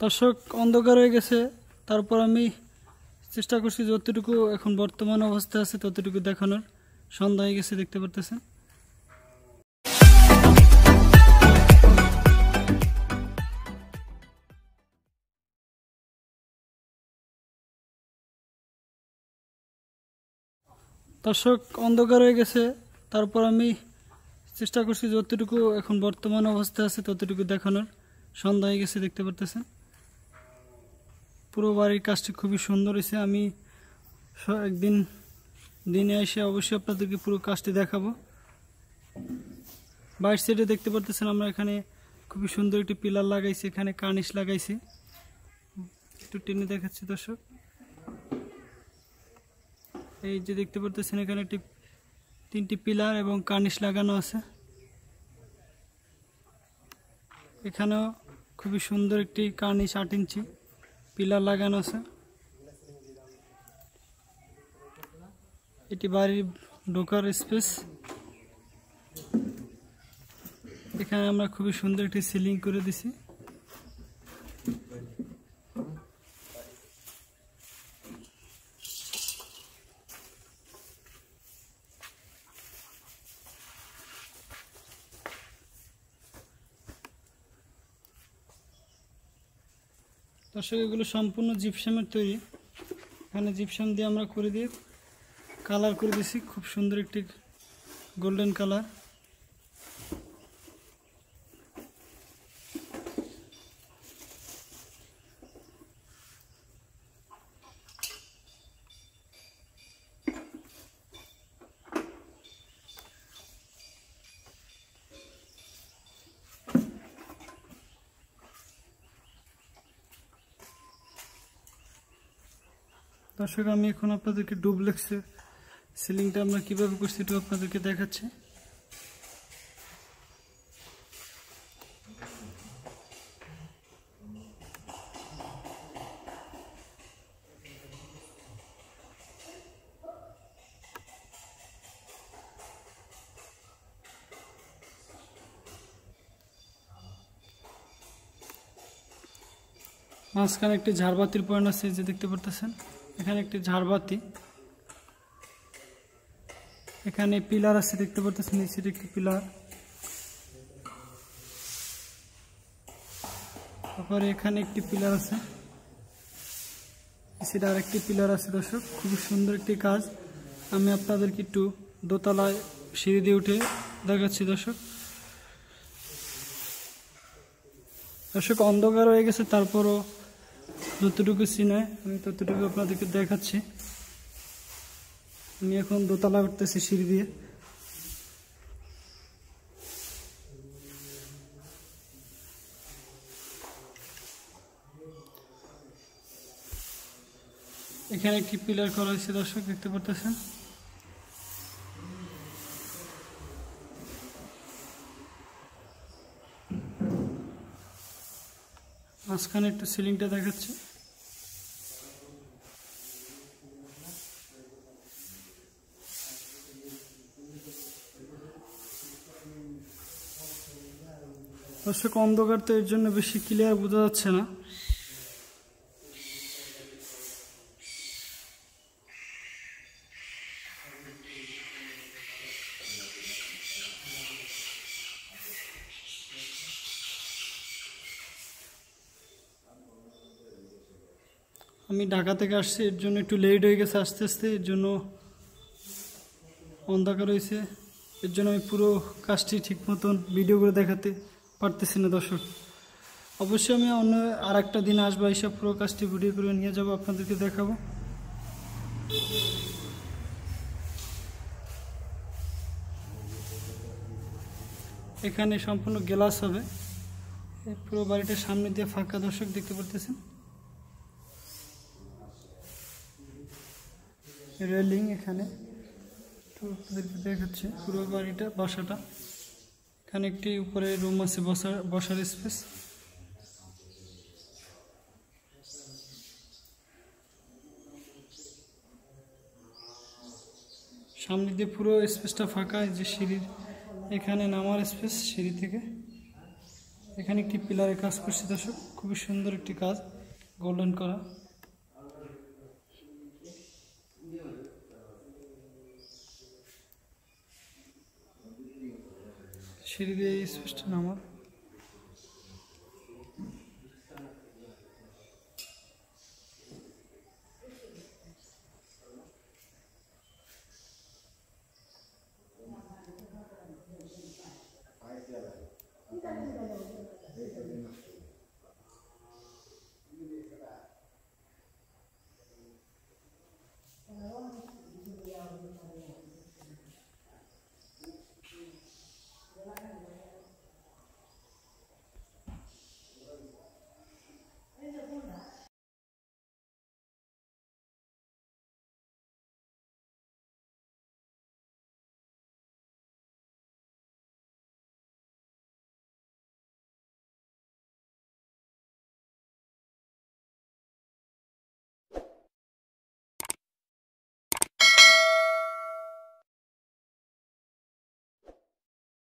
দর্শক অন্ধকার হয়ে গেছে, তারপর আমি চেষ্টা করছি যতটুকু এখন বর্তমান অবস্থা আছে ততটুকু দেখানোর। সন্ধ্যা হয়ে গেছে, দেখতে পারতেছেন। দর্শক অন্ধকার হয়ে গেছে, তারপর আমি চেষ্টা করছি যতটুকু এখন বর্তমান অবস্থা আছে ততটুকু দেখানোর। সন্ধ্যা হয়ে গেছে, দেখতে পারতেছেন। পুরো বাড়ির কাজটি খুবই সুন্দর হয়েছে। আমি একদিন দিনে এসে অবশ্যই আপনাদেরকে পুরো কাজটি দেখাবো। বাইর সাইডে দেখতে পারতেছেন আমরা এখানে খুবই সুন্দর একটি পিলার লাগাইছি, এখানে কার্নিশ লাগাইছি। একটু টেনে দেখাচ্ছি দর্শক, এই যে দেখতে পারতেছেন এখানে একটি 3টি পিলার এবং কার্নিশ লাগানো আছে। এখানেও খুবই সুন্দর একটি কার্নিশ 8 ইঞ্চি পিলার লাগানো আছে। এটি বাড়ির ঢোকার স্পেস। এখানে আমরা খুবই সুন্দর একটি সিলিং করে দিছি। দর্শক এগুলো সম্পূর্ণ জিপসামের তৈরি। এখানে জিপসাম দিয়ে আমরা করে দিয়ে কালার করে দিছি, খুব সুন্দর একটি গোল্ডেন কালার। দর্শক আমি এখন আপনাদেরকে ডুপ্লেক্সের সিলিংটা আমরা কিভাবে করছি একটু আপনাদেরকে দেখাচ্ছি। মাঝখানে একটি ঝাড়বাতির পয়েন্ট আছে, যে দেখতে পারতেছেন এখানে একটি ঝাড়বাতি। এখানে পিলার আছে, দেখতে পারতেছেন নিচে একটি পিলার। তারপরে এখানে একটি পিলার আছে, নিচে আরেকটি পিলার আছে। দর্শক খুবই সুন্দর একটি কাজ। আমি আপনাদেরকে একটু দোতলায় সিঁড়ি দিয়ে উঠে দেখাচ্ছি। দর্শক অন্ধকার হয়ে গেছে, তারপরও যতটুকু চিনে আমি ততটুকু আপনাদেরকে দেখাচ্ছি। আমি এখন দোতলা উঠতেছি সিঁড়ি দিয়ে। এখানে একটি পিলার করা হয়েছে, দর্শক দেখতে পারতেছেন। মাঝখানে একটু সিলিংটা দেখাচ্ছে। দর্শক অন্ধকার তো এর জন্য বেশি ক্লিয়ার বোঝা যাচ্ছে না। আমি ঢাকা থেকে আসছি, এর জন্য একটু লেট হয়ে গেছে আস্তে আস্তে, এর জন্য অন্ধকার হয়েছে। এর জন্য আমি পুরো কাজটি ঠিক মতন ভিডিও করে দেখাতে পারতেছি না। দর্শক অবশ্যই আমি অন্য আর একটা দিন আসবো, এইসব পুরো কাজটি ভিডিও করে নিয়ে যাবো, আপনাদেরকে দেখাবো। এখানে সম্পূর্ণ গ্লাস হবে, পুরো বাড়িটার সামনে দিয়ে ফাঁকা। দর্শক দেখতে পারতেছেন রেলিং, এখানে দেখাচ্ছে পুরো বাড়িটা বাসাটা। এখানে একটি উপরে রুম আছে, বসার স্পেস। সামনে দিয়ে পুরো স্পেসটা ফাঁকা। যে সিঁড়ির এখানে নামার স্পেস, সিঁড়ি থেকে এখানে একটি পিলারে কাজ করছি দর্শক, খুবই সুন্দর একটি কাজ, গোল্ডেন করা। সিঁড়ি দিয়ে স্পষ্ট নামা।